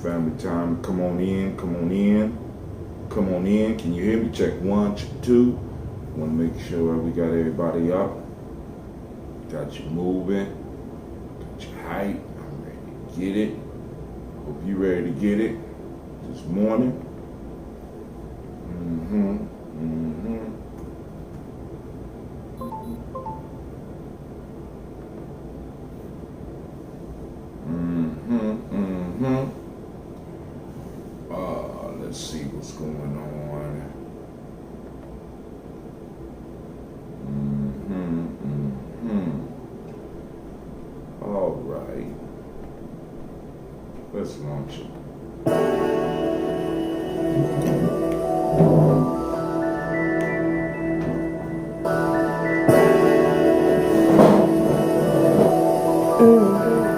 family time. Come on in, come on in, come on in. Can you hear me? Check 1, check 2. Want to make sure we got everybody up. Got you moving. Got you hype. I'm ready to get it. Hope you ready to get it this morning. Let's see what's going on. All right. Let's launch it.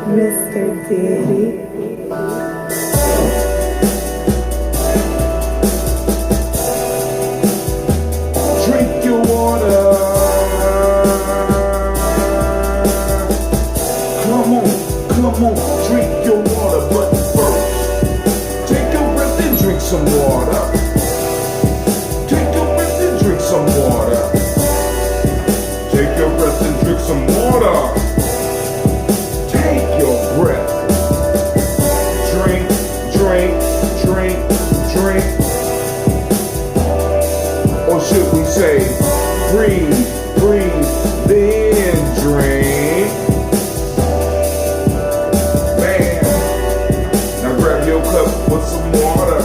Mr. Diddy. Drink your water. Come on, drink your water. But first, take a breath and drink some water. Take a breath and drink some water. Take a breath and drink some water. Take your breath. Drink, drink, drink, drink. Or should we say, breathe, breathe, then drink. Man, now grab your cup with some water.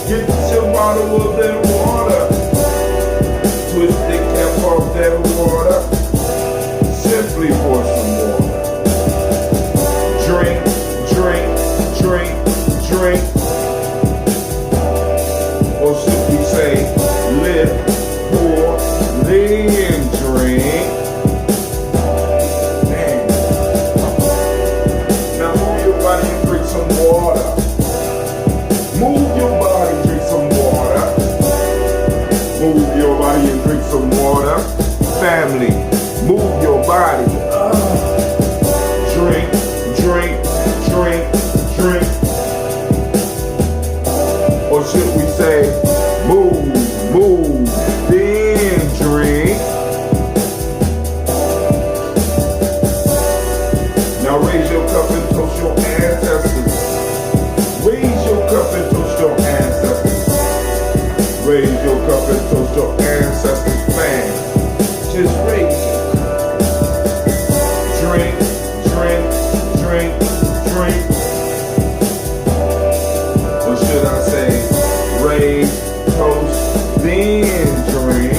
Get your bottle of that water. Twist the cap off that water. Simply pour some water. Drink, drink, drink, drink. Or should we say, lift, pour, then drink. Man. Now move your body and drink some water. Move your body, drink some water. Move your body and drink some water. Family, move your body. Drink, drink, drink, drink. Or should we say, move, move, then drink. Now raise your cup and toast your ancestors. Raise your cup and toast your ancestors. Raise your cup and toast your ancestors, man. Just raise your cup. Drink, drink, drink, drink. Or should I say, raise, toast, then drink.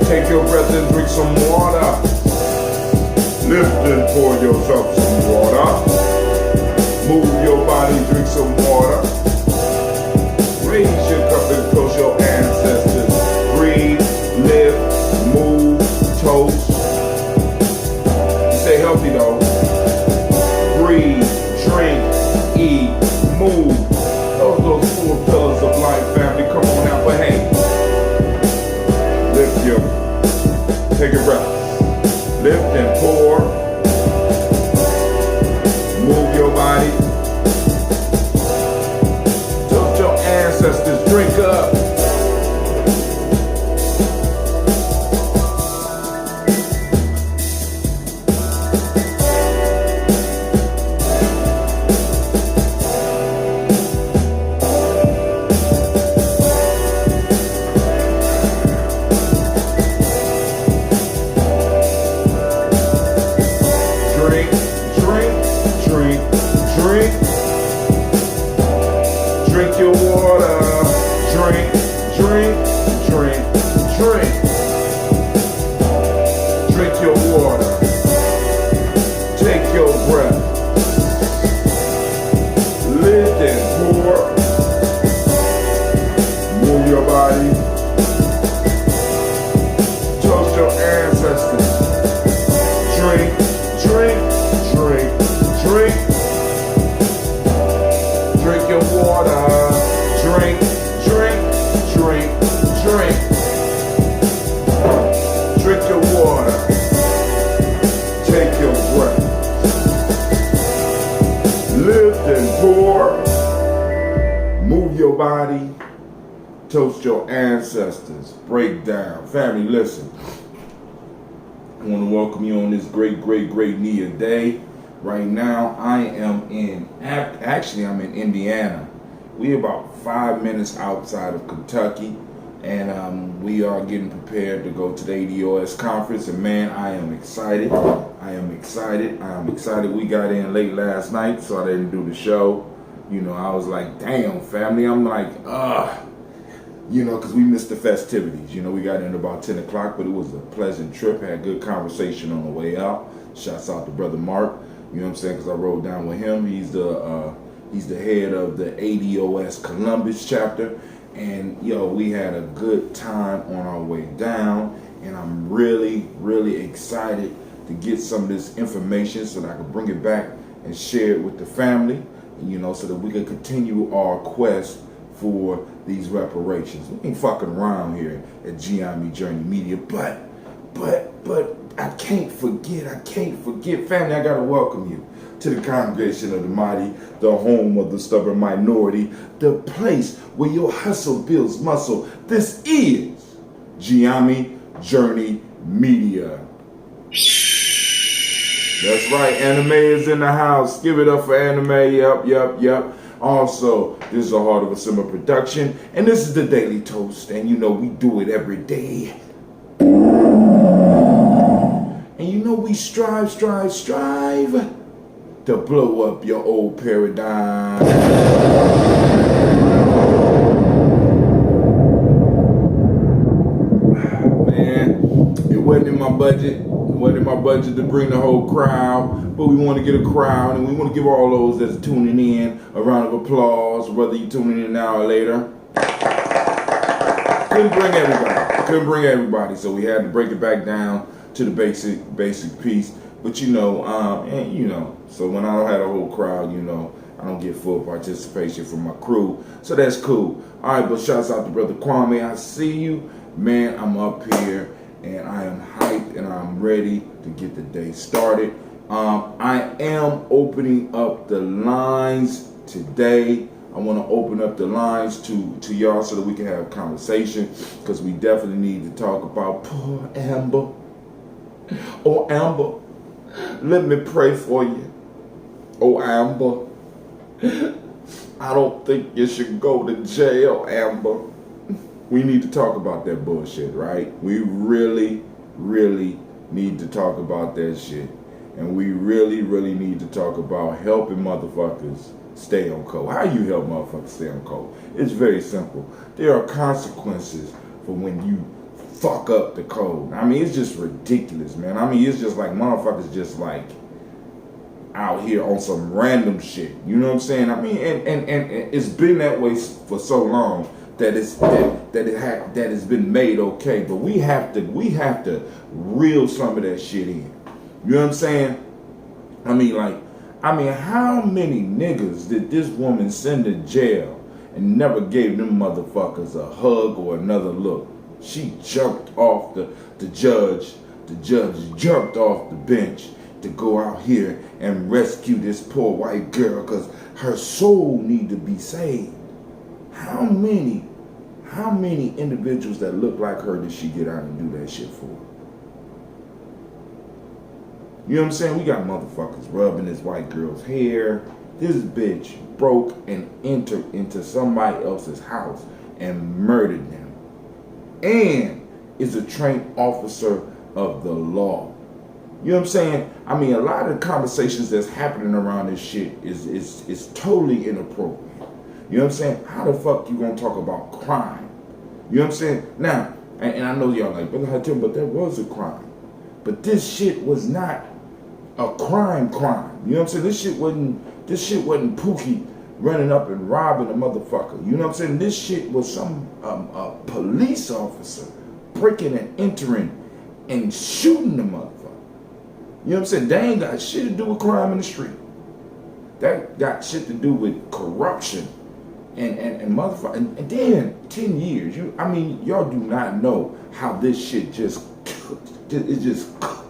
Take your breath and drink some water. Lift and pour yourself some water. Move your body, drink some water. Raise your cup and toast your ancestors. Breathe, live, move, toast. Stay healthy though. Breathe, drink, eat, move. Those 4 pillars of life, family. Come on now, but hey. Lift your, take a breath. Lift and pour. Move your body. lift and pour. Move your body. Toast your ancestors. Break down. Family, listen. I want to welcome you on this great Nia day. Right now, I am I'm in Indiana. We're about 5 minutes outside of Kentucky, and we are getting prepared to go to the ADOS conference. And man, I am excited. We got in late last night, so I didn't do the show. You know, I was like, damn, family. I'm like, you know, because we missed the festivities. You know, we got in about 10 o'clock, but it was a pleasant trip. Had good conversation on the way out. Shouts out to Brother Mark. You know what I'm saying? Because I rode down with him. He's the head of the ADOS Columbus chapter. And, yo, we had a good time on our way down. And I'm really excited to get some of this information so that I can bring it back and share it with the family, you know, so that we can continue our quest for these reparations. We ain't fucking around here at Gye-Nyame Journey Media, but I can't forget, family, I gotta welcome you to the congregation of the mighty, the home of the stubborn minority, the place where your hustle builds muscle. This is Gye-Nyame Journey Media. That's right, Anime is in the house. Give it up for Anime, yep. Also, this is a Heart of a Simmer production, and this is the Daily Toast, and you know we do it every day. And you know we strive to blow up your old paradigm. Man, it wasn't in my budget. To bring the whole crowd, but we want to get a crowd, and we want to give all those that's tuning in a round of applause, whether you tuning in now or later. Couldn't bring everybody, so we had to break it back down to the basic piece. But you know, so when I don't have a whole crowd, you know, I don't get full participation from my crew, so that's cool. All right, but shouts out to Brother Kwame. I see you, man. I'm up here. And I am hyped and I'm ready to get the day started. I am opening up the lines today. I want to open up the lines to y'all so that we can have a conversation, because we definitely need to talk about poor Amber. Oh, Amber, let me pray for you. Oh, Amber, I don't think you should go to jail, Amber. We need to talk about that bullshit, right? We really need to talk about that shit. And we really need to talk about helping motherfuckers stay on code. How you help motherfuckers stay on code? It's very simple. There are consequences for when you fuck up the code. I mean, it's just ridiculous, man. I mean, it's just like motherfuckers just like out here on some random shit. You know what I'm saying? I mean, and it's been that way for so long that it has been made okay, but we have to reel some of that shit in. You know what I'm saying? I mean, how many niggas did this woman send to jail and never gave them motherfuckers a hug or another look? She jumped off the judge jumped off the bench to go out here and rescue this poor white girl because her soul need to be saved. How many individuals that look like her did she get out and do that shit for? You know what I'm saying? We got motherfuckers rubbing this white girl's hair. This bitch broke and entered into somebody else's house and murdered them. And is a trained officer of the law. You know what I'm saying? I mean, a lot of the conversations that's happening around this shit is totally inappropriate. You know what I'm saying? How the fuck you gonna talk about crime? You know what I'm saying? Now, and I know y'all like, but there was a crime. But this shit was not a crime. You know what I'm saying? This shit wasn't Pookie running up and robbing a motherfucker. You know what I'm saying? This shit was some police officer breaking and entering and shooting the motherfucker. You know what I'm saying? They ain't got shit to do with crime in the street. That got shit to do with corruption and motherfucker. And then 10 years, y'all do not know how this shit just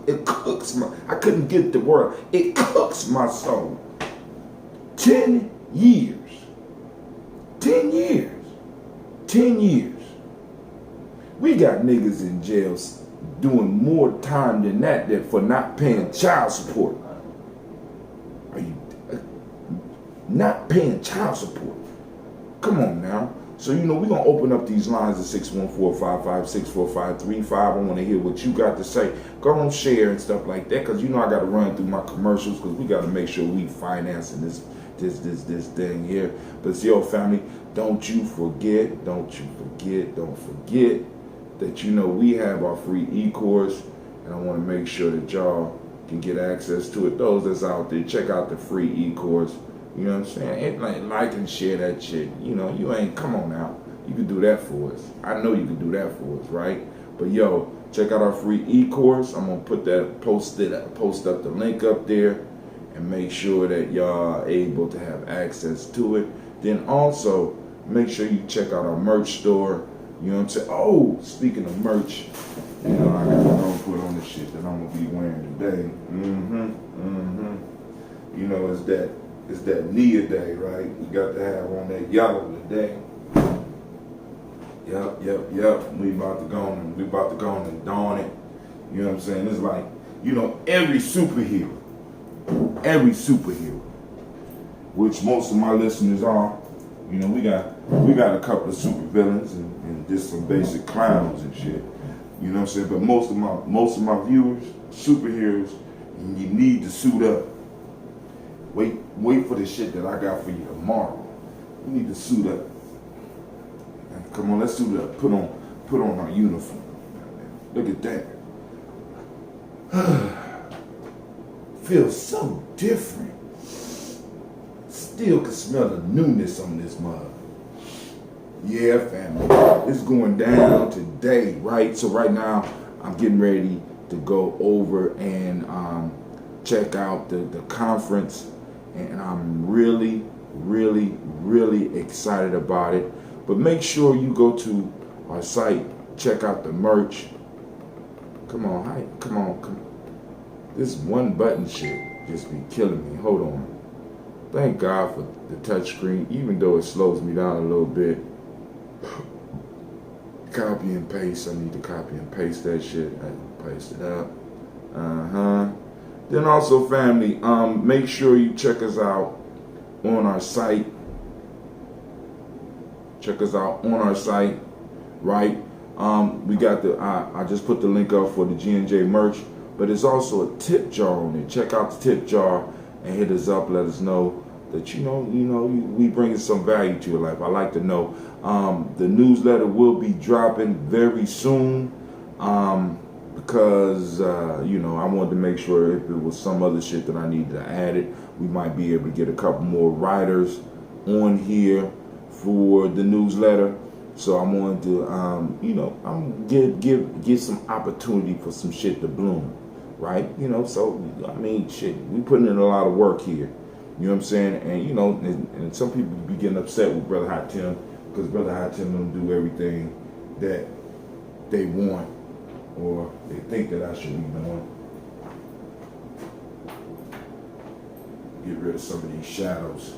it cooks my, I couldn't get the word. It cooks my soul. 10 years. 10 years. 10 years. We got niggas in jails doing more time than that for not paying child support. Are you not paying child support? Come on now. So, we're going to open up these lines at 614-556-4535. I want to hear what you got to say. Go on, share and stuff like that, because I got to run through my commercials, because we got to make sure we financing this thing here. But yo, family, don't forget that we have our free e-course, and I want to make sure that y'all can get access to it. Those that's out there, check out the free e-course. You know what I'm saying? Like and share that shit. You ain't, come on now. You can do that for us. I know you can do that for us, right? But yo, check out our free e-course. I'm gonna post up the link up there, and make sure that y'all are able to have access to it. Then also make sure you check out our merch store. You know what I'm saying? Oh, speaking of merch, I gotta put on the shit that I'm gonna be wearing today. It's that Nia day, right? We got to have on that yellow today. Yep. We about to go on and don it. You know what I'm saying? It's like, every superhero, which most of my listeners are, we got a couple of super villains and just some basic clowns and shit. You know what I'm saying? But most of my viewers, superheroes, and you need to suit up. Wait for the shit that I got for you tomorrow. You need to suit up. Come on, let's suit up. Put on our uniform. Look at that. Feels so different. Still can smell the newness on this mug. Yeah, family. It's going down today, right? So right now, I'm getting ready to go over and check out the conference. And I'm really, really, really excited about it. But make sure you go to our site, check out the merch. Come on. This one button shit just be killing me. Hold on. Thank God for the touch screen, even though it slows me down a little bit. Copy and paste. I need to copy and paste that shit. I can paste it up. Then also, family, make sure you check us out on our site. Right? We got I just put the link up for the G&J merch, but there's also a tip jar on it. Check out the tip jar and hit us up. Let us know that we bringing some value to your life. I like to know. The newsletter will be dropping very soon. Because I wanted to make sure if it was some other shit that I needed to add it, we might be able to get a couple more writers on here for the newsletter. So I wanted to, give some opportunity for some shit to bloom, right? So shit, we putting in a lot of work here. You know what I'm saying? And and some people be getting upset with Brother Hot Tim because Brother Hot Tim don't do everything that they want. Or they think that I should be doing. Get rid of some of these shadows.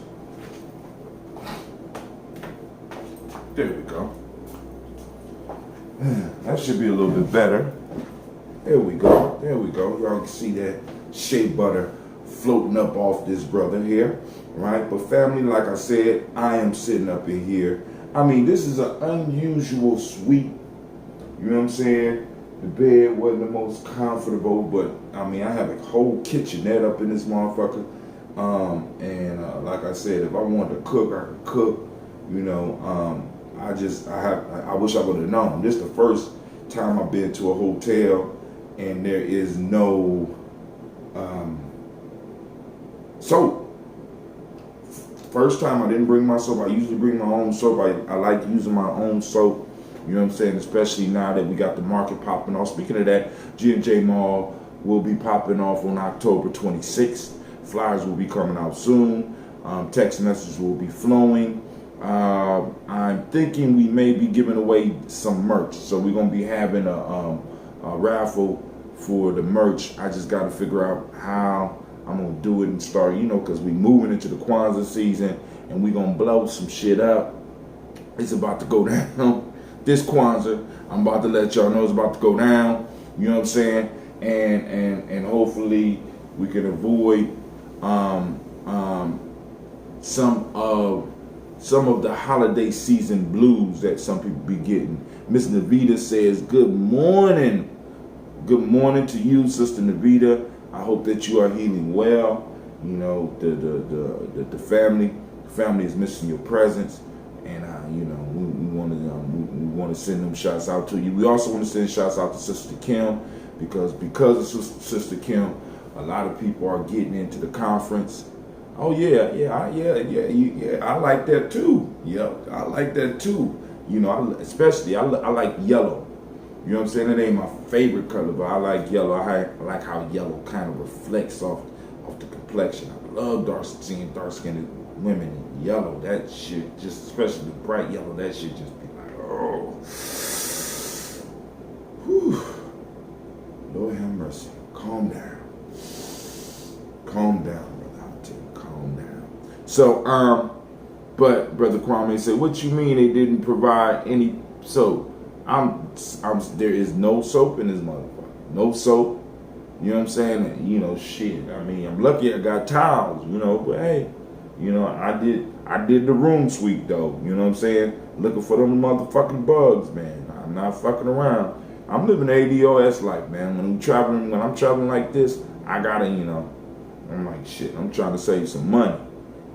There we go. That should be a little bit better. There we go. Y'all can see that shea butter floating up off this brother here. Right? But family, like I said, I am sitting up in here. This is an unusual suite. You know what I'm saying? The bed wasn't the most comfortable, but I have a whole kitchenette up in this motherfucker. Like I said, if I wanted to cook, I could cook. I wish I would have known. This is the first time I've been to a hotel and there is no soap. First time I didn't bring my soap. I usually bring my own soap. I like using my own soap. You know what I'm saying? Especially now that we got the market popping off. Speaking of that, G&J Mall will be popping off on October 26th. Flyers will be coming out soon. Text messages will be flowing. I'm thinking we may be giving away some merch. So we're going to be having a raffle for the merch. I just got to figure out how I'm gonna do it and start, because we moving into the Kwanzaa season and we gonna blow some shit up. It's about to go down. This Kwanzaa, I'm about to let y'all know it's about to go down. You know what I'm saying? And hopefully we can avoid some of the holiday season blues that some people be getting. Miss Navita says, good morning. Good morning to you, Sister Navita. I hope that you are healing well. The family is missing your presence, and we want to send them shouts out to you. We also want to send shouts out to Sister Kim because of Sister Kim, a lot of people are getting into the conference. Oh yeah, I like that too. Yeah, I like that too. I like yellow. You know what I'm saying? It ain't my favorite color, but I like yellow. I like how yellow kind of reflects off the complexion. I love seeing dark-skinned women in yellow. That shit, just especially bright yellow, that shit just be like, oh. Whew. Lord have mercy. Calm down. Calm down, brother. I'll tell you, calm down. So, but Brother Kwame said, what you mean they didn't provide any soap? There is no soap in this motherfucker. No soap. You know what I'm saying? Shit. I mean, I'm lucky I got towels, but hey, I did the room sweep though. You know what I'm saying? Looking for them motherfucking bugs, man. I'm not fucking around. I'm living the ADOS life, man. When I'm traveling like this, I gotta, I'm like, shit, I'm trying to save some money,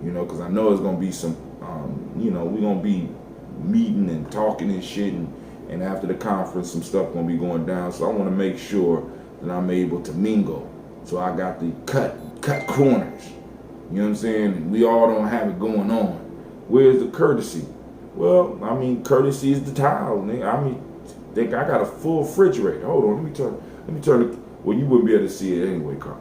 because I know it's gonna be some, we're gonna be meeting and talking and shit, and after the conference, some stuff gonna be going down. So I want to make sure that I'm able to mingle. So I got the cut corners. You know what I'm saying? We all don't have it going on. Where's the courtesy? Well, I mean, courtesy is the towel, nigga. I mean, I got a full refrigerator. Hold on, let me turn it. Well, you wouldn't be able to see it anyway, but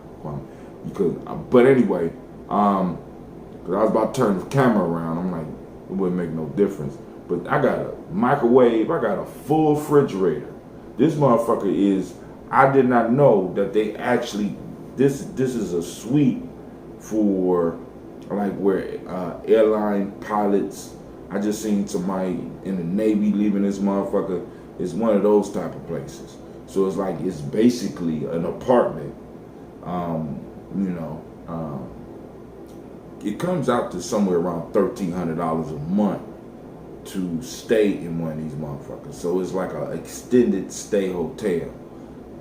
anyway, because I was about to turn the camera around. I'm like, it wouldn't make no difference. But I got a microwave. I got a full refrigerator. This motherfucker is. I did not know that they actually. This is a suite for like where airline pilots. I just seen somebody in the Navy leaving this motherfucker. It's one of those type of places. So it's basically an apartment. It comes out to somewhere around $1,300 a month to stay in one of these motherfuckers. So it's like an extended stay hotel.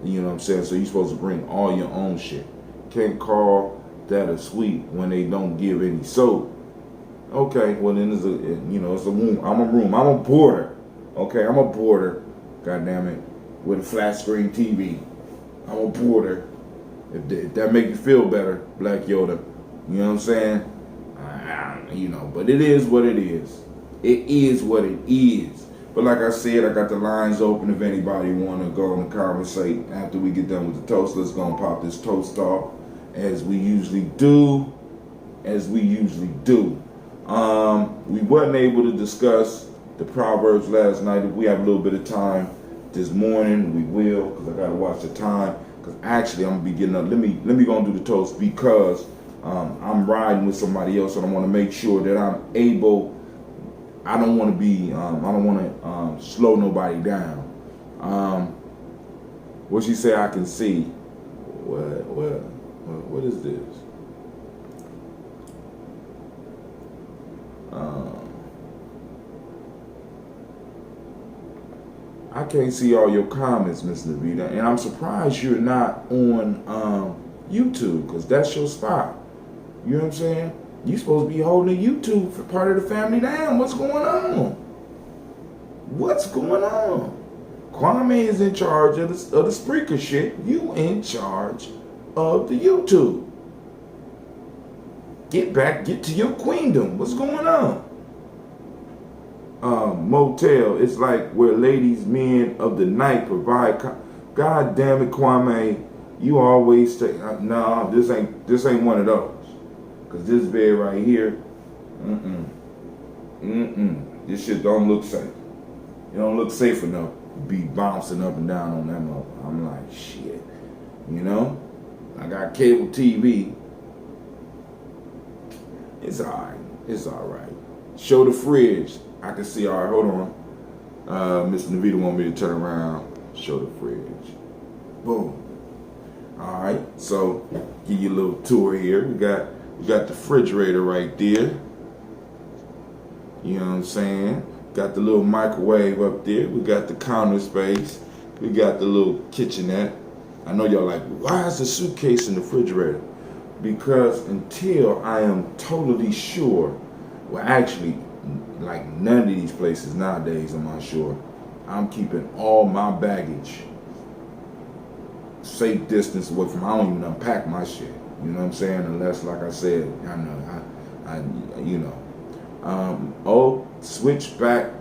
You know what I'm saying? So you're supposed to bring all your own shit. Can't call that a suite when they don't give any soap. Okay, well then it's a room. I'm a boarder. Okay, I'm a boarder. God damn it, with a flat screen TV. I'm a boarder. If that make you feel better, Black Yoda. You know what I'm saying? But it is what it is. It is what it is. But like I said, I got the lines open if anybody want to go and conversate. After we get done with the toast, let's go and pop this toast off as we usually do. We wasn't able to discuss the Proverbs last night. If we have a little bit of time this morning, we will, because I got to watch the time. Because actually, I'm going to be getting up. Let me go and do the toast because I'm riding with somebody else, and I want to make sure that I'm able. I don't want to be. I don't want to slow nobody down. What she say? I can see. What is this? I can't see all your comments, Miss Navita, and I'm surprised you're not on YouTube because that's your spot. You know what I'm saying? You supposed to be holding YouTube for part of the family down. What's going on? Kwame is in charge of the Spreaker shit. You in charge of the YouTube. Get to your queendom. What's going on? Motel, it's like where ladies, men of the night provide. God damn it, Kwame, you always say, nah, this ain't one of those. Cause this bed right here, this shit don't look safe. It don't look safe enough to be bouncing up and down on that mother. I'm like, shit, I got cable TV. It's alright. It's alright. Show the fridge. I can see, alright, hold on. Mr. Navita want me to turn around. Show the fridge. Boom. Alright, so give you a little tour here. We got the refrigerator right there. You know what I'm saying? Got the little microwave up there. We got the counter space. We got the little kitchenette. I know y'all like, why is the suitcase in the refrigerator? Because until I am totally sure, well actually, like none of these places nowadays am I sure, I'm keeping all my baggage safe distance away from, I don't even unpack my shit. You know what I'm saying? Unless, like I said, I know, you know. Oh, switch back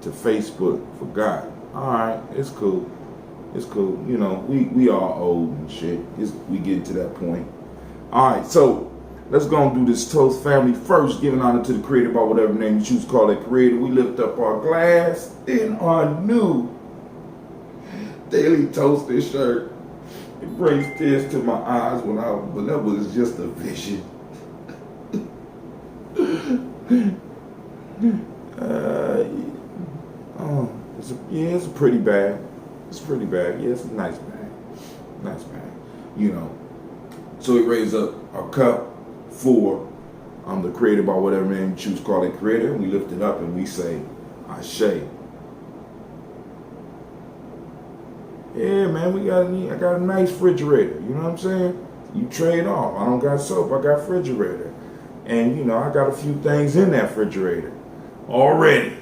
to Facebook. Forgot. All right, it's cool. It's cool. You know, we all old and shit. We get to that point. All right, so let's go and do this toast, family. First, giving honor to the Creator by whatever name you choose to call it Creator. We lift up our glass in our new Daily Toaster shirt. It brings tears to my eyes when that was just a vision. It's a pretty bag. It's pretty bag. Yeah, it's a nice bag. Nice bag. You know. So we raise up our cup for the Creator by whatever name you choose to call it Creator. We lift it up and we say, Ashe. Yeah, man, I got a nice refrigerator. You know what I'm saying? You trade off. I don't got soap. I got refrigerator. And, you know, I got a few things in that refrigerator already.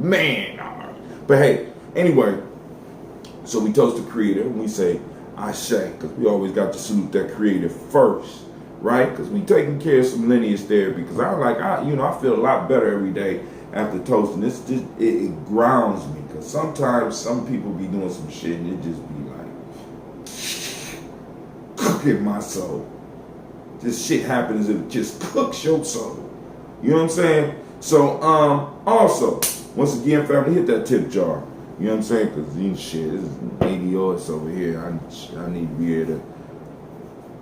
Man. All right. But hey, anyway, so we toast the Creator and we say, Ashe, because we always got to salute that Creator first, right? Because we taking care of some lineage there, because I feel a lot better every day after toasting. It grounds me, because sometimes some people be doing some shit and it just be like cooking my soul. This shit happens and it just cooks your soul. You know what I'm saying? So also, once again, family, hit that tip jar. You know what I'm saying? Because these shit, this is 80 odds over here. I need to be able to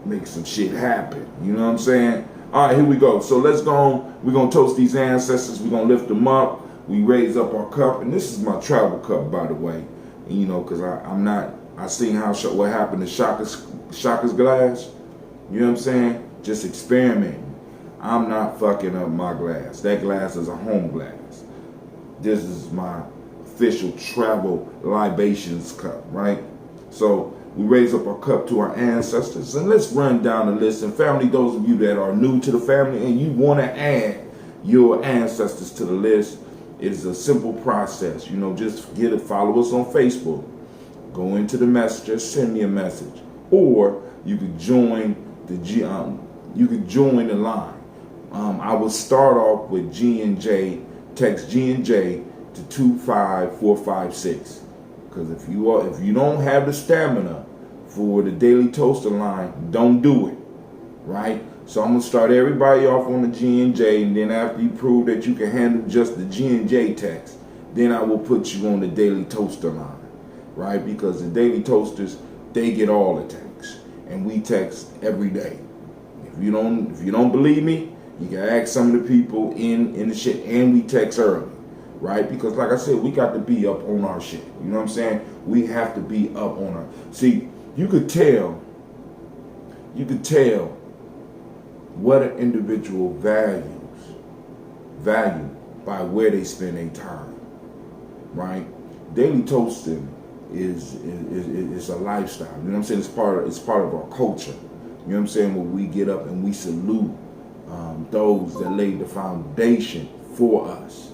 make some shit happen. You know what I'm saying? All right, here we go. So let's go on. We're going to toast these ancestors. We're going to lift them up. We raise up our cup. And this is my travel cup, by the way. And, you know, because I seen what happened to Shaka's glass. You know what I'm saying? Just experimenting. I'm not fucking up my glass. That glass is a home glass. This is my official travel libations cup, right? So we raise up our cup to our ancestors, and let's run down the list. And family, those of you that are new to the family and you want to add your ancestors to the list, it is a simple process. You know, just follow us on Facebook, go into the messenger, send me a message, or you could join the line. I will start off with G&J. Text G&J to 25456. Because if you don't have the stamina for the Daily Toaster line, don't do it. Right? So I'm gonna start everybody off on the G&J, and then after you prove that you can handle just the G&J text, then I will put you on the Daily Toaster line. Right? Because the Daily Toasters, they get all the texts, and we text every day. If you don't believe me, you can ask some of the people in the shit, and we text early, right? Because like I said, we got to be up on our shit. You know what I'm saying? We have to be up on our. See, you could tell what an individual value by where they spend their time, right? Daily toasting is a lifestyle. You know what I'm saying? It's part of our culture. You know what I'm saying? When we get up and we salute those that laid the foundation for us.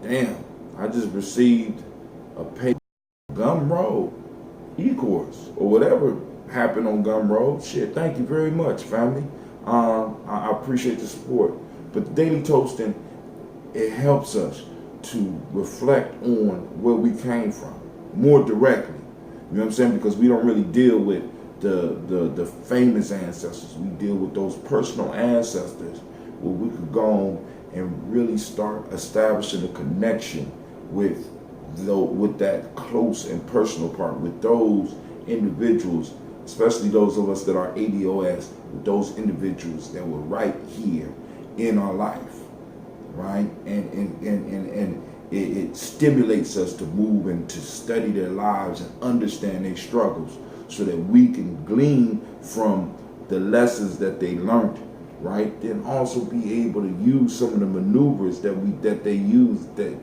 Damn, I just received a pay Gumroad e-course or whatever happened on Gumroad. Shit, thank you very much, family. I appreciate the support. But the Daily Toasting, it helps us to reflect on where we came from more directly. You know what I'm saying? Because we don't really deal with the famous ancestors. We deal with those personal ancestors where we could go on and really start establishing a connection with that close and personal part, with those individuals especially those of us that are ADOS, those individuals that were right here in our life, right? And it stimulates us to move and to study their lives and understand their struggles so that we can glean from the lessons that they learned, right? Then also be able to use some of the maneuvers that they use to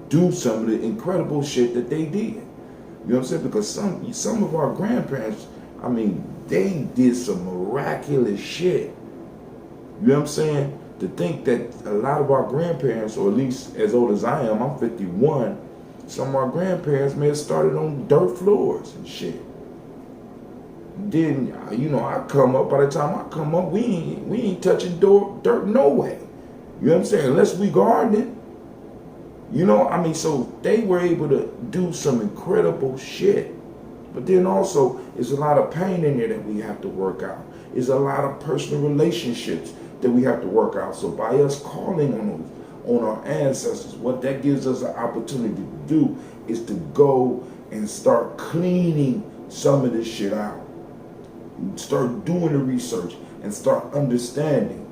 do some of the incredible shit that they did. You know what I'm saying? Because some of our grandparents, I mean, they did some miraculous shit. You know what I'm saying? To think that a lot of our grandparents, or at least as old as I am, I'm 51, some of our grandparents may have started on dirt floors and shit. Then, you know, by the time I come up, we ain't touching dirt no way. You know what I'm saying? Unless we gardening. You know, I mean, so they were able to do some incredible shit. But then also, there's a lot of pain in there that we have to work out. There's a lot of personal relationships that we have to work out. So by us calling on our ancestors, what that gives us an opportunity to do is to go and start cleaning some of this shit out. Start doing the research and start understanding.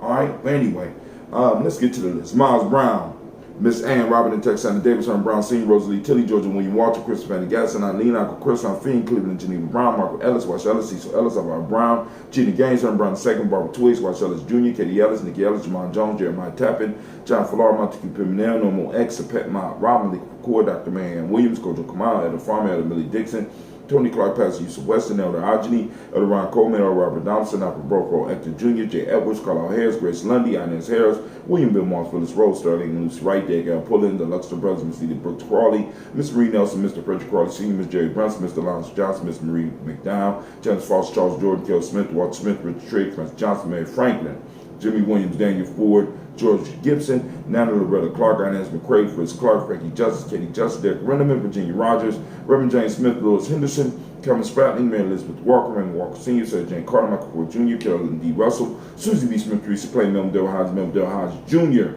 All right. But anyway, let's get to the list. Miles Brown, Miss Ann, Robin and Texana Davis, Herman Brown, Senior, Rosalie Tilly, Georgia William Walter, Christopher Fanny Gasson, Eileen, Uncle Chris, Fiend, Cleveland, Geneva Brown, Marco Ellis, Wash Ellis, Cecil Ellis, Alvaro Brown, Gina Gaines, Herman Brown II, Barbara Twigs, Wash Ellis Jr., Katie Ellis, Nikki Ellis, Jamon Jones, Jeremiah Tappan, John Fallar, Montague Pimenel, Normal X, Pet Mott, Robin Lee McCord, Dr. Marianne Williams, Kojo Kamal, Elder Farmer, Elder Millie Dixon, Tony Clark, Pastor Yusuf Weston, Elder Ageni, Elder Ron Coleman, Elder Robert Donaldson, Alfred Brokaw, Hector Jr., Jay Edwards, Carlisle Harris, Grace Lundy, Inez Harris, William Bill Moss, Phyllis Rose, Sterling and Lucy Wright, Gail Pullen, the Luxor Brothers, Miss Edith Brooks Crawley, Miss Marie Nelson, Mr. Frederick Crawley Sr., Miss Jerry Brunson, Mr. Lawrence Johnson, Miss Marie McDowell, Janice Foster, Charles Jordan, Kel Smith, Walter Smith, Richard Trigg, Francis Johnson, Mary Franklin, Jimmy Williams, Daniel Ford, George Gibson, Nana Loretta Clark, Inez McCrae, Fritz Clark, Frankie Justice, Katie Justice, Derek Renneman, Virginia Rogers, Reverend James Smith, Lewis Henderson, Kevin Spratling, Mary Elizabeth Walker, Raymond Walker Sr., Sarah Jane Carter, Michael Ford Jr., Carolyn D. Russell, Susie B. Smith, Teresa Clay, Melvin Dale Hodge Jr.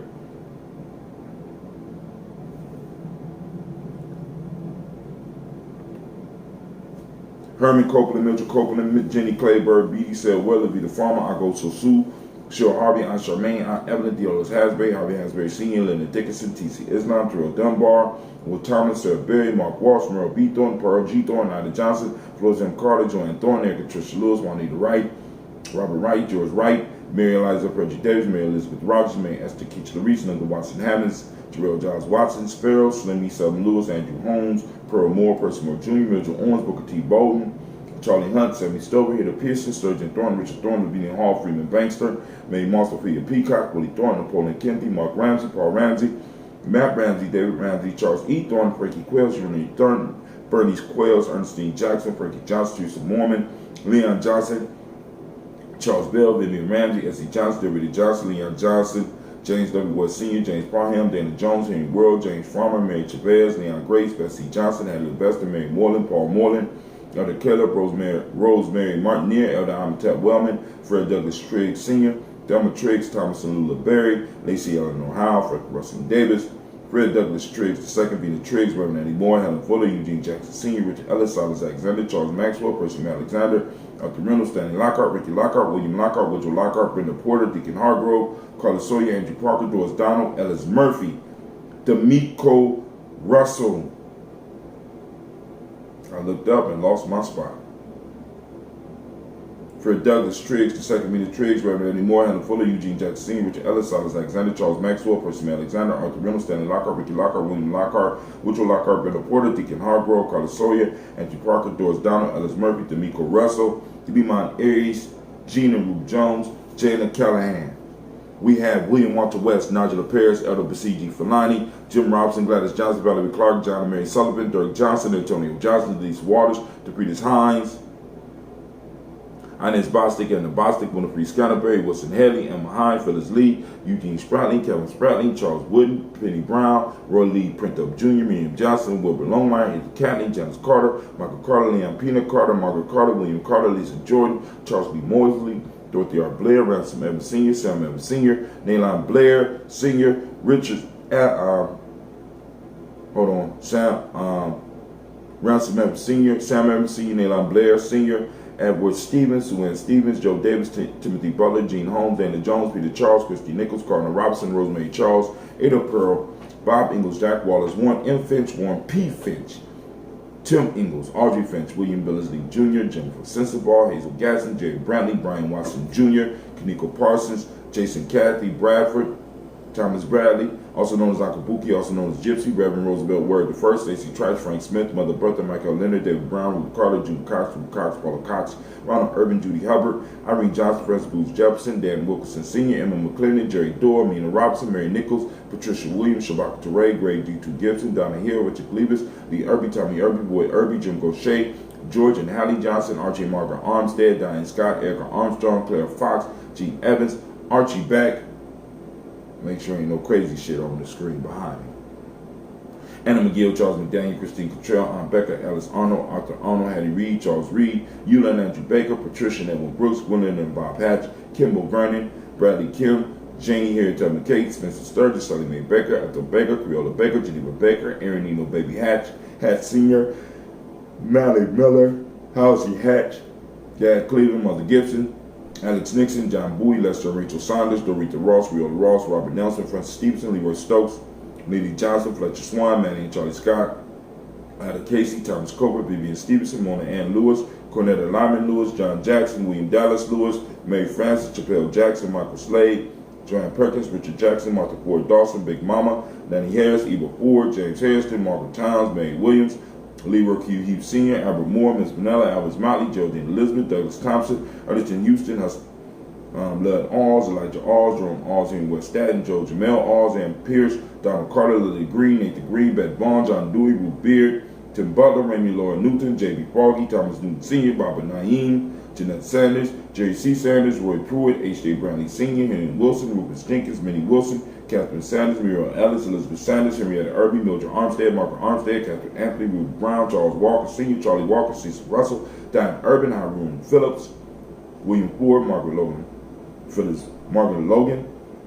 Herman Copeland, Mitchell Copeland, Jenny Clayburg, B.D. Sell Weatherby, the farmer, I go so Sue, Cheryl Harvey, Aunt Charmaine, Aunt Evelyn, Deolis Hasbury, Harvey Hasbury Sr., Linda Dickinson, T.C. Islam, Terrell Dunbar, Will Thomas, Sarah Berry, Mark Walsh, Merle B. Thornton, Pearl G. Thornton, Ida Johnson, Flores M. Carter, Joanne Thornton, Erica Tricia Lewis, Juanita Wright, Robert Wright, George Wright, Mary Eliza Reggie Davis, Mary Elizabeth Rogers, Mary Esther Keach Larice, Linda Watson Hammonds, Jarrell Giles Watson, Sparrow, Slimmy Southern Lewis, Andrew Holmes, Pearl Moore, Percy Moore Jr., Mitchell Owens, Booker T. Bolden, Charlie Hunt, Sammy Stover, Hida Pearson, Sturgeon Thornton, Richard Thornton, Lavinia Hall, Freeman Bankster, May Moss, Sophia Peacock, Willie Thornton, Napoleon Kennedy, Mark Ramsey, Paul Ramsey, Matt Ramsey, David Ramsey, Charles E. Thornton, Frankie Quails, Renee Thornton, Bernice Quails, Ernestine Jackson, Frankie Johnson, Teresa Mormon, Leon Johnson, Charles Bell, Vivian Ramsey, S.E. Johnson, David Johnson, Leon Johnson, James W. West Sr., James Parham, Dana Jones, Henry World, James Farmer, Mary Chavez, Leon Grace, Bessie Johnson, Hadley Vester, Mary Moreland, Paul Moreland, Elder Keller, Rosemary Martinier, Elder Amitep Wellman, Fred Douglas Triggs Sr., Delma Triggs, Thomas and Lula Berry, Lacey Eleanor Howe, Fred Russell Davis, Fred Douglas Triggs II, Vina Triggs, Reverend Eddie Moore, Helen Fuller, Eugene Jackson Sr., Richard Ellis, Silas Alexander, Charles Maxwell, Percy Alexander, Arthur Reynolds, Stanley Lockhart, Ricky Lockhart, William Lockhart, Woodrow Lockhart, Brenda Porter, Deacon Hargrove, Carlos Sawyer, Andrew Parker, Doris Donald, Ellis Murphy, D'Amico Russell. I looked up and lost my spot. Fred Douglas Triggs II, Mina Triggs, Reverend Eddie Moore, Hannah Fuller, Eugene Jackson Sr., Richard Ellis, Silas Alexander, Charles Maxwell, Percy Alexander, Arthur Reynolds, Stanley Lockhart, Ricky Lockhart, William Lockhart, Woodrow Lockhart, Brenda Porter, Deacon Hargrove, Carlos Sawyer, Andrew Parker, Doris Donald, Ellis Murphy, D'Amico Russell, DeBeamon Aries, Gina Rube Jones, Jayla Callahan. We have William Walter West, Nigel Paris, Elder Basiji Filani, Jim Robinson, Gladys Johnson, Valerie Clark, John and Mary Sullivan, Dirk Johnson, Antonio Johnson, Denise Waters, Depretis Hines, Inez Bostic, Anna Bostic, Winifred Scantleberry, Wilson Haley, Emma Hine, Phyllis Lee, Eugene Spratling, Kevin Spratling, Charles Wooden, Penny Brown, Roy Lee Printup Jr., Miriam Johnson, Wilbur Longmire, Andrew Catley, Janice Carter, Michael Carter, Leon Pina Carter, Margaret Carter, William Carter, Lisa Jordan, Charles B. Mosley, Dorothy R. Blair, Ransom Evans Sr., Sam Evans Sr., Naylon Blair Sr., Richard, Ransom Evans Sr., Sam Evans Sr., Nayland Blair Sr., Edward Stevens, Suann Stevens, Joe Davis, Timothy Butler, Gene Holmes, Dana Jones, Peter Charles, Christy Nichols, Cardinal Robinson, Rosemary Charles, Ada Pearl, Bob Ingalls, Jack Wallace, Warren M. Finch, Warren P. Finch, Tim Ingalls, Audrey Finch, William Billingsley Jr., Jennifer Sensabaugh, Hazel Gasson, Jerry Brantley, Brian Watson Jr., Kaniko Parsons, Jason Cathy Bradford, Thomas Bradley, also known as Uncle Buki, also known as Gypsy, Reverend Roosevelt Word I, Stacey Trice, Frank Smith, Mother Bertha, Michael Leonard, David Brown, Ruth Carter, Judy Cox, Ruth Cox, Paula Cox, Ronald Urban, Judy Hubbard, Irene Johnson, Francis Booth Jefferson, Dan Wilkerson Sr., Emma McClendon, Jerry Dorr, Mina Robinson, Mary Nichols, Patricia Williams, Shabaka Teray, Greg D2 Gibson, Donna Hill, Richard Cleavis, Lee Irby, Tommy Irby, Boyd Irby, Jim Gaucher, George and Hallie Johnson, Archie and Margaret Armstead, Diane Scott, Erica Armstrong, Claire Fox, Gene Evans, Archie Beck. Make sure ain't no crazy shit on the screen behind me. Anna McGill, Charles McDaniel, Christine Cottrell, Aunt Becca, Alice Arnold, Arthur Arnold, Hattie Reed, Charles Reed, Eula and Andrew Baker, Patricia and Edwin Brooks, Gwendolyn and Bob Hatch, Kimball Vernon, Bradley Kim, Janie Harriet Tubman Kate, Spencer Sturgis, Sally Mae Baker, Ethel Baker, Creola Baker, Geneva Baker, Aaron Nino Baby Hatch, Hatch Sr., Mally Miller, Halsey Hatch, Dad Cleveland, Mother Gibson, Alex Nixon, John Bowie, Lester and Rachel Saunders, Dorita Ross, Riola Ross, Robert Nelson, Francis Stevenson, Leroy Stokes, Lily Johnson, Fletcher Swan, Manny and Charlie Scott, Ada Casey, Thomas Cooper, Vivian Stevenson, Mona Ann Lewis, Cornetta Lyman Lewis, John Jackson, William Dallas Lewis, Mary Francis, Chappelle Jackson, Michael Slade, Joanne Perkins, Richard Jackson, Martha Ford Dawson, Big Mama, Danny Harris, Eva Ford, James Harrison, Margaret Towns, Mary Williams, Leroy Q. Heath Sr., Albert Moore, Miss Vanilla, Alice Motley, Geraldine Elizabeth, Douglas Thompson, Arlington Houston, Lud Alls, Elijah Alls, Jerome Alls, Henry West Staten, Joe Jamel Alls, Ann Pierce, Donald Carter, Lily Green, Nathan Green, Beth Vaughn, John Dewey, Ruth Beard, Tim Butler, Remy Laura Newton, J.B. Foggy, Thomas Newton Sr., Barbara Naeem, Jeanette Sanders, Jerry C. Sanders, Roy Pruitt, H.J. Brownlee Sr., Henry Wilson, Rufus Jenkins, Minnie Wilson, Catherine Sanders, Muriel Ellis, Elizabeth Sanders, Henrietta Irby, Mildred Armstead, Margaret Armstead, Catherine Anthony, Ruth Brown, Charles Walker Sr., Charlie Walker, Cecil Russell, Diane Urban, Haroon Phillips, William Ford, Margaret Logan,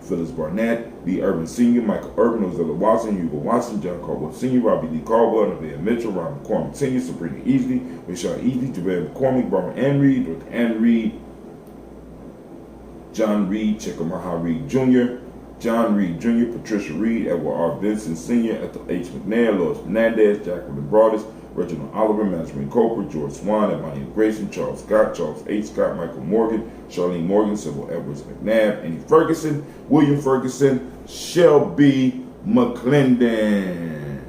Phyllis Barnett, Lee Urban Sr., Michael Urban, Ozella Watson, Hugo Watson, John Caldwell Sr., Robbie Lee Caldwell, Nevaeh Mitchell, Robin McCormick Sr., Sabrina Easley, Rashad Easley, Javed McCormick, Barbara Ann Reed, Dorothy Ann Reed, John Reed, Chickamauga Reed Jr., John Reed Jr., Patricia Reed, Edward R. Vincent Sr., Ethel H. McNair, Lois Fernandez, Jacqueline Broadus, Reginald Oliver, Benjamin Coper, George Swan, Emily Grayson, Charles Scott, Charles H. Scott, Michael Morgan, Charlene Morgan, Sybil Edwards McNabb, Annie Ferguson, William Ferguson, Shelby McClendon.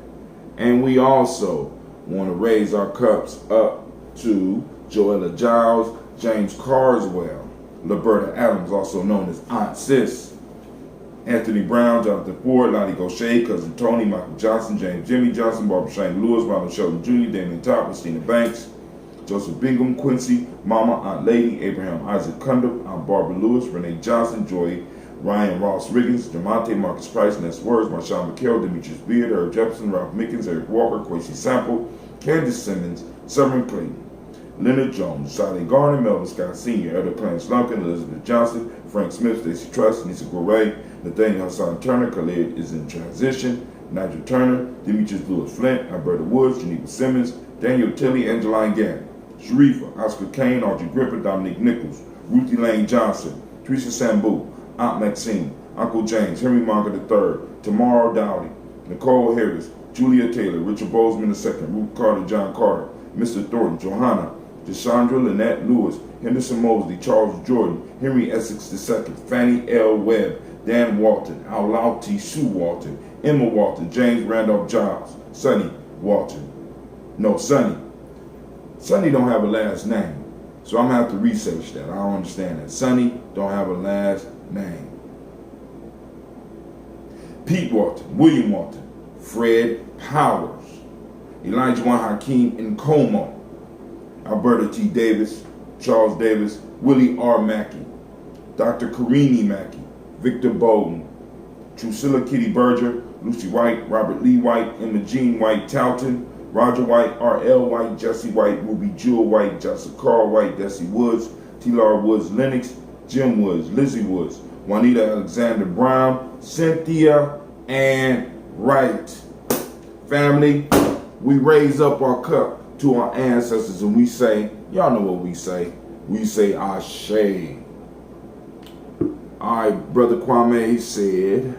And we also want to raise our cups up to Joella Giles, James Carswell, Liberta Adams, also known as Aunt Sis, Anthony Brown, Jonathan Ford, Lonnie Gaucher, Cousin Tony, Michael Johnson, James Jimmy Johnson, Barbara Shane Lewis, Ronald Sheldon Jr., Damian Top, Christina Banks, Joseph Bingham, Quincy, Mama, Aunt Lady, Abraham Isaac Cundiff, Aunt Barbara Lewis, Renee Johnson, Joy, Ryan Ross Riggins, Jamonte, Marcus Price, Ness Words, Marshawn McHale, Demetrius Beard, Herb Jefferson, Ralph Mickens, Eric Walker, Quincy Sample, Candace Simmons, Summer Clayton, Leonard Jones, Sally Garner, Melvin Scott Sr., Elder Clarence Lunkin, Elizabeth Johnson, Frank Smith, Stacey Truss, Nisa Goray, Nathaniel Hassan Turner, Khalid is in transition, Nigel Turner, Demetrius Lewis Flint, Alberta Woods, Geneva Simmons, Daniel Tilley, Angeline Gann, Sharifa, Oscar Kane, Audrey Gripper, Dominique Nichols, Ruthie Lane Johnson, Teresa Sambu, Aunt Maxine, Uncle James, Henry Monger III, Tamara Dowdy, Nicole Harris, Julia Taylor, Richard Bozeman II, Ruth Carter, John Carter, Mr. Thornton, Johanna, Deshandra Lynette Lewis, Henderson Mosley, Charles Jordan, Henry Essex II, Fannie L. Webb, Dan Walton, Aulauti Sue Walton, Emma Walton, James Randolph Giles, Sonny Walton. No, Sonny. Sonny don't have a last name, so I'm going to have to research that. I don't understand that. Sonny don't have a last name. Pete Walton, William Walton, Fred Powers, Elijah Juan Hakeem Nkomo, Alberta T. Davis, Charles Davis, Willie R. Mackey, Dr. Karini Mackey, Victor Bowden, Drusilla Kitty Berger, Lucy White, Robert Lee White, Emma Jean White Talton, Roger White, R.L. White, Jesse White, Ruby Jewel White, Jessica Carl White, Desi Woods, T-Lar Woods Lennox, Jim Woods, Lizzie Woods, Juanita Alexander Brown, Cynthia Ann Wright. Family, we raise up our cup to our ancestors and we say, y'all know what we say. We say, Ashe. All right, Brother Kwame said,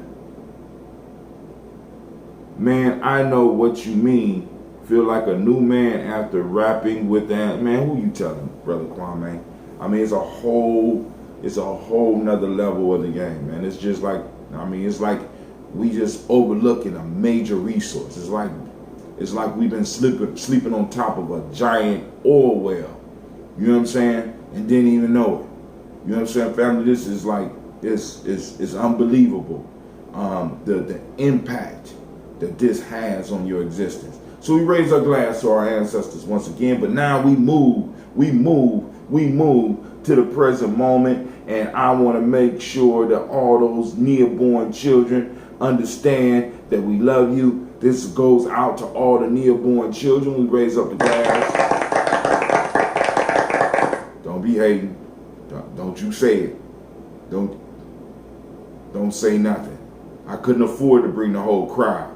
man, I know what you mean. Feel like a new man after rapping with that. Man, who you telling, Brother Kwame? I mean, it's a whole nother level of the game, man. It's just like, I mean, it's like we just overlooking a major resource. It's like we've been sleeping on top of a giant oil well. You know what I'm saying? And didn't even know it. You know what I'm saying, family? This is like, it's unbelievable. The impact that this has on your existence. So we raise our glass to our ancestors once again, but now we move to the present moment, and I want to make sure that all those near-born children understand that we love you. This goes out to all the near-born children. We raise up the glass. Don't be hating. Don't you say it. Don't say nothing. I couldn't afford to bring the whole crowd.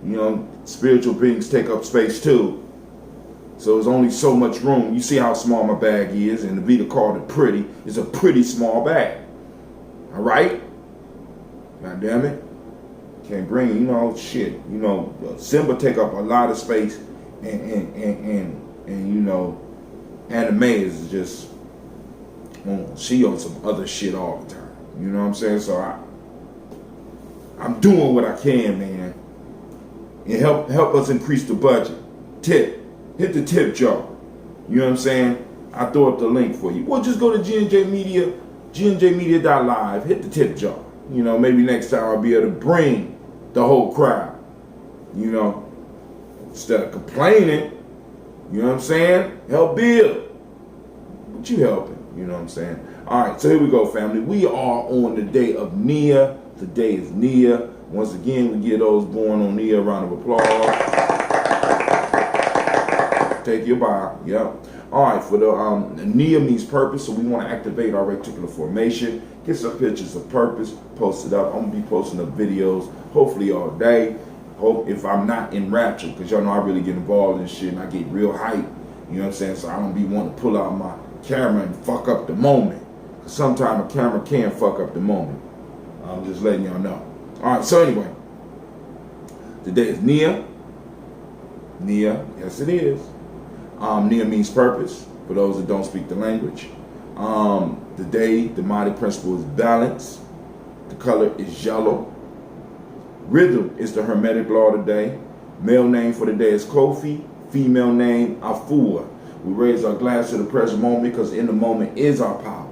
You know, spiritual beings take up space too. So there's only so much room. You see how small my bag is, and the Vita called it pretty. It's a pretty small bag. All right? God damn it. Can't bring, you know, shit. You know, Simba take up a lot of space, and you know, anime is just, she on some other shit all the time. You know what I'm saying? So I'm doing what I can, man. And help us increase the budget. Tip. Hit the tip jar. You know what I'm saying? I throw up the link for you. Well, just go to Gye-Nyame Media, GNJmedia.live. Hit the tip jar. You know, maybe next time I'll be able to bring the whole crowd. You know, instead of complaining, you know what I'm saying? Help build. But you helping. You know what I'm saying? All right, so here we go, family. We are on the day of Nia. The day is Nia. Once again, we give those born on Nia a round of applause. Take your bow. Yep. All right, for the Nia means purpose, so we want to activate our reticular formation. Get some pictures of purpose, post it up. I'm gonna be posting up videos, hopefully all day. Hope if I'm not in rapture, because y'all know I really get involved in shit and I get real hype. You know what I'm saying? So I don't be wanting to pull out my camera and fuck up the moment. Sometimes a camera can fuck up the moment. I'm just letting y'all know. All right, so anyway, today is Nia. Nia, yes it is. Nia means purpose, for those that don't speak the language. Today, the mighty principle is balance. The color is yellow. Rhythm is the hermetic law today. Male name for the day is Kofi. Female name, Afua. We raise our glass to the present moment because in the moment is our power.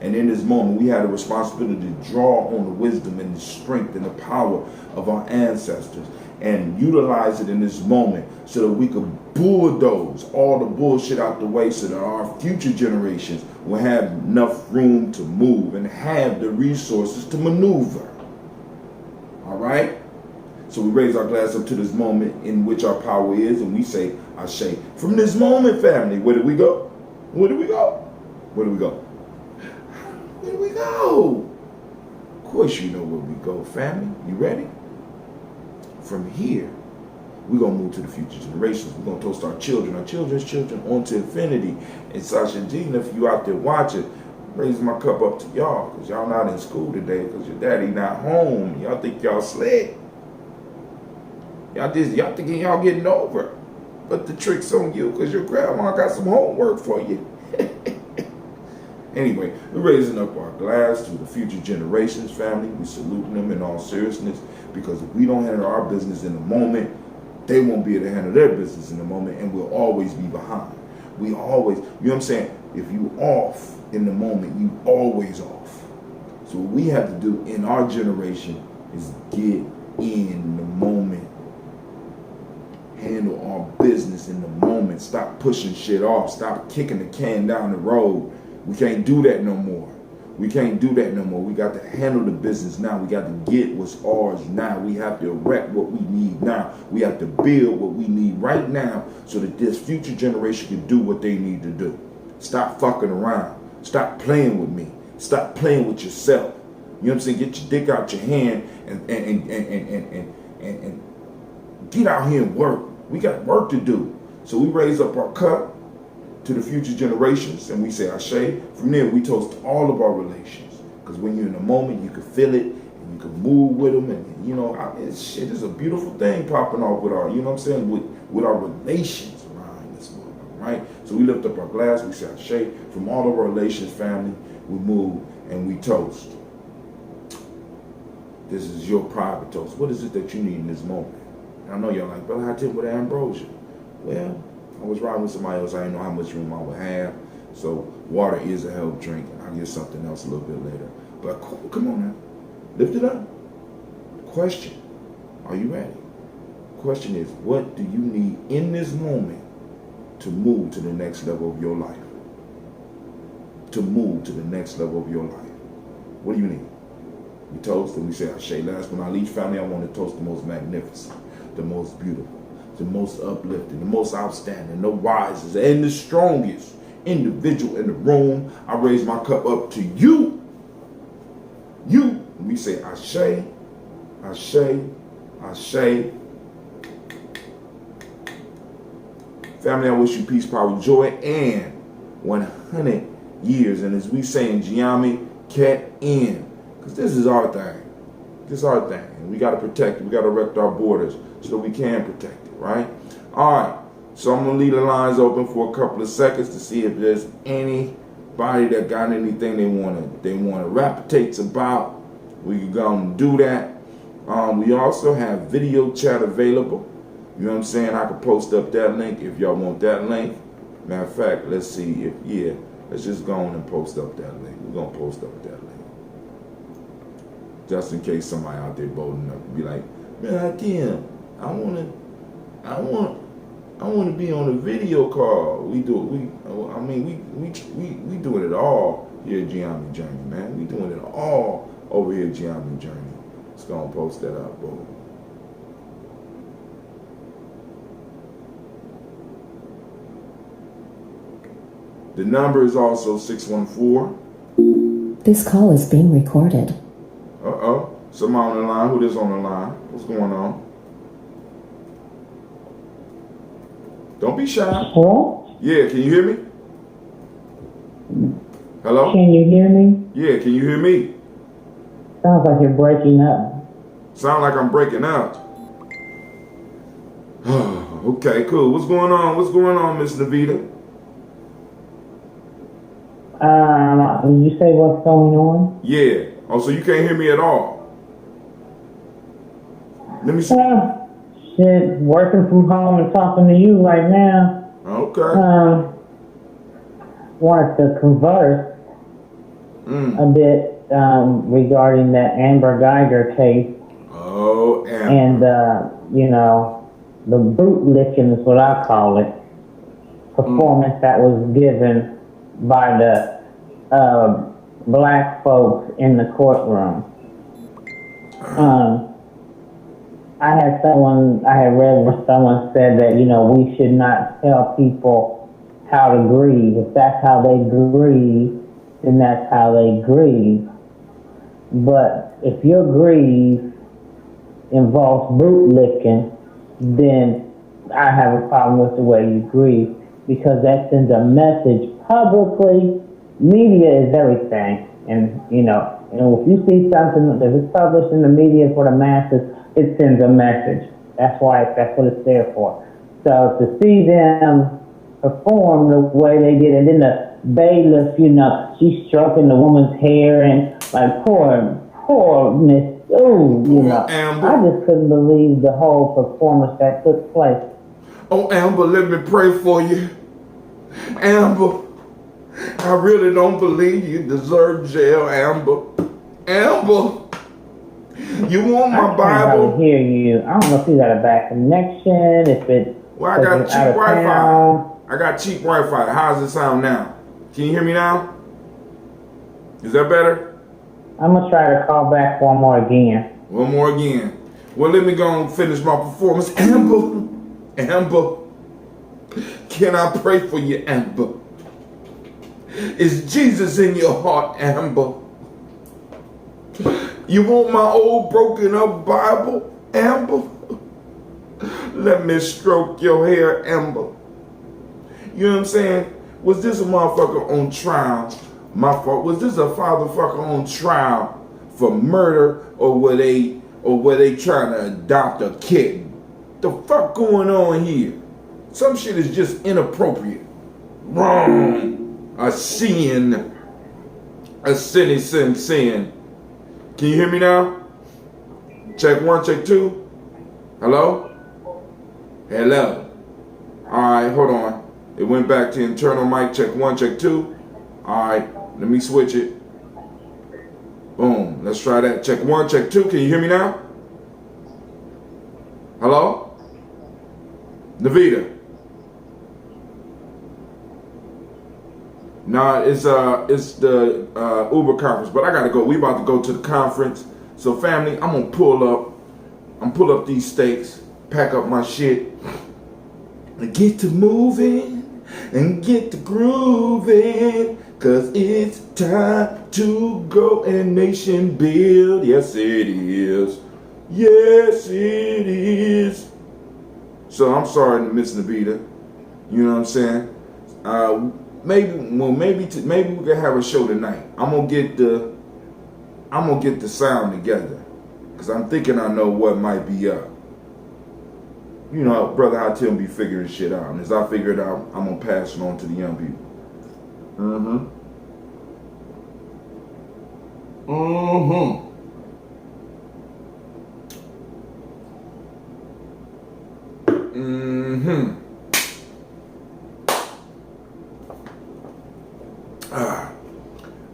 And in this moment, we had a responsibility to draw on the wisdom and the strength and the power of our ancestors and utilize it in this moment so that we could bulldoze all the bullshit out the way so that our future generations will have enough room to move and have the resources to maneuver. All right? So we raise our glass up to this moment in which our power is, and we say, Ashe. From this moment, family, where do we go? Where do we go? Where do we go? Where do we go? Of course you know where we go, family. You ready? From here, we're going to move to the future generations. We're going to toast our children's children, onto infinity. And Sasha and Gina, if you out there watching, raise my cup up to y'all, because y'all not in school today, because your daddy not home. Y'all think y'all slick. Y'all thinking y'all getting over. But the trick's on you, because your grandma got some homework for you. Anyway, we're raising up our glass to the future generations, family. We saluting them in all seriousness, because if we don't handle our business in the moment, they won't be able to handle their business in the moment, and we'll always be behind. We always, you know what I'm saying? If you off in the moment, you always off. So what we have to do in our generation is get in the moment. Handle our business in the moment. Stop pushing shit off. Stop kicking the can down the road. We can't do that no more. We can't do that no more. We got to handle the business now. We got to get what's ours now. We have to erect what we need now. We have to build what we need right now so that this future generation can do what they need to do. Stop fucking around. Stop playing with me. Stop playing with yourself. You know what I'm saying? Get your dick out your hand and get out here and work. We got work to do. So we raise up our cup to the future generations and we say Ashe. From there, we toast all of our relations. Because when you're in the moment, you can feel it and you can move with them. And, you know, it's a beautiful thing popping off with our, you know what I'm saying, with our relations around this world, right? So we lift up our glass, we say Ashe. From all of our relations, family, we move and we toast. This is your private toast. What is it that you need in this moment? And I know y'all like, Brother Hot Tip with ambrosia. Well, I was riding with somebody else. I didn't know how much room I would have. So water is a health drink. And I'll get something else a little bit later. But come on now. Lift it up. Question. Are you ready? Question is, what do you need in this moment to move to the next level of your life? To move to the next level of your life. What do you need? We toast and we say Ashe. Last but not least, family, I want to toast the most magnificent, the most beautiful, the most uplifting, the most outstanding, the wisest, and the strongest individual in the room. I raise my cup up to you. You. And we say Ashe, Ashe, Ashe. Family, I wish you peace, power, joy, and 100 years. And as we say in Gye-Nyame, Cat in. Because this is our thing. This is our thing. And we got to protect it. We got to erect our borders so we can protect it, right? All right. So I'm going to leave the lines open for a couple of seconds to see if there's anybody that got anything they want to rapitates about. We can go and do that. We also have video chat available. You know what I'm saying? I can post up that link if y'all want that link. Matter of fact, let's see if, yeah, let's just go on and post up that link. We're going to post up that link. Just in case somebody out there bold enough to be like, man, I want to be on a video call. We doing it all here at Gye-Nyame Journey, man. We doing it all over here at Gye-Nyame Journey. Let's go and post that up, boy. The number is also 614. This call is being recorded. Uh-oh. Somebody on the line. Who is on the line? What's going on? Don't be shy. Hello? Yeah, can you hear me? Hello? Can you hear me? Yeah, can you hear me? Sounds like you're breaking up. Sound like I'm breaking up. Okay, cool. What's going on? What's going on, Miss Navita? Did you say what's going on? Yeah. Oh, so you can't hear me at all? Let me see. Shit, working from home and talking to you right now. Okay. Wanted to converse a bit regarding that Amber Geiger case. Oh, Amber. And, you know, the boot licking is what I call it. Performance that was given by the black folks in the courtroom. I had read where someone said that, you know, we should not tell people how to grieve. If that's how they grieve, then that's how they grieve. But if your grief involves boot licking, then I have a problem with the way you grieve, because that sends a message publicly. Media is everything, and you know, if you see something that is published in the media for the masses, it sends a message. That's what it's there for. So to see them perform the way they did, and then the bailiff, you know, she's stroking the woman's hair, and like poor Miss, you know, Amber. I just couldn't believe the whole performance that took place. Oh, Amber, let me pray for you. Amber, I really don't believe you deserve jail, Amber. Amber, you want my I Bible? can't hear you. I don't know if you got a bad connection, if it. Well, I got cheap Wi-Fi. I got cheap Wi-Fi. How's it sound now? Can you hear me now? Is that better? I'm gonna try to call back one more again. One more again. Well, let me go and finish my performance. Amber, can I pray for you, Amber? Is Jesus in your heart, Amber? You want my old broken up Bible, Amber? Let me stroke your hair, Amber. You know what I'm saying? Was this a motherfucker on trial? My fault. Was this a fatherfucker on trial for murder, or were they trying to adopt a kitten? The fuck going on here? Some shit is just inappropriate. Wrong. A sin. A sin. Can you hear me now? Check 1, check 2. Hello? Hello. Alright, hold on. It went back to internal mic. Check 1, check 2. Alright, let me switch it. Boom. Let's try that. Check 1, check 2. Can you hear me now? Hello? Navita. Nah, it's the Uber conference, but I gotta go. We about to go to the conference. So family, I'm gonna pull up these steaks, pack up my shit, and get to moving and get to grooving, cause it's time to go and nation build. Yes it is. Yes it is. So I'm sorry to Miss Navita. You know what I'm saying? Maybe we can have a show tonight. I'm gonna get the sound together, cause I'm thinking I know what might be up. You know, brother, how Tim be figuring shit out, and as I figure it out, I'm gonna pass it on to the young people.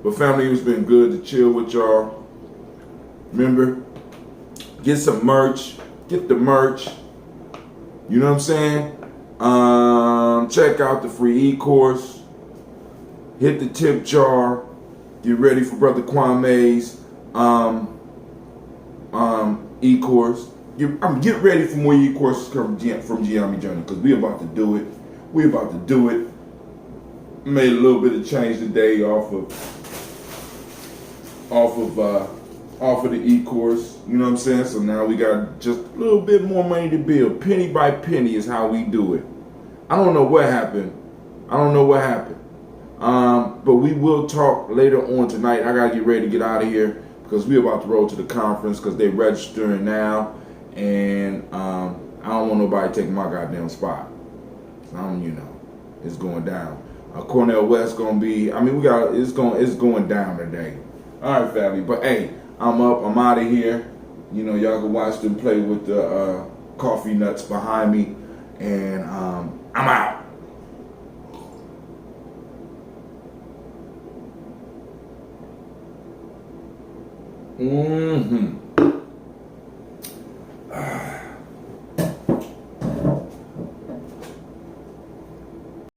But family, it's been good to chill with y'all. Remember, get some merch. Get the merch. You know what I'm saying? Check out the free e-course. Hit the tip jar. Get ready for Brother Kwame's e-course. Get ready for more e-courses from Gye-Nyame Journey, because we about to do it. We about to do it. Made a little bit of change today off of the e-course. You know what I'm saying? So now we got just a little bit more money to build. Penny by penny is how we do it. I don't know what happened. But we will talk later on tonight. I gotta get ready to get out of here because we're about to roll to the conference because they're registering now, and I don't want nobody taking my goddamn spot. It's going down. Cornell West gonna be. It's going down today. All right, family. But hey, I'm up. I'm out of here. You know, y'all can watch them play with the coffee nuts behind me, and I'm out. Mm-hmm.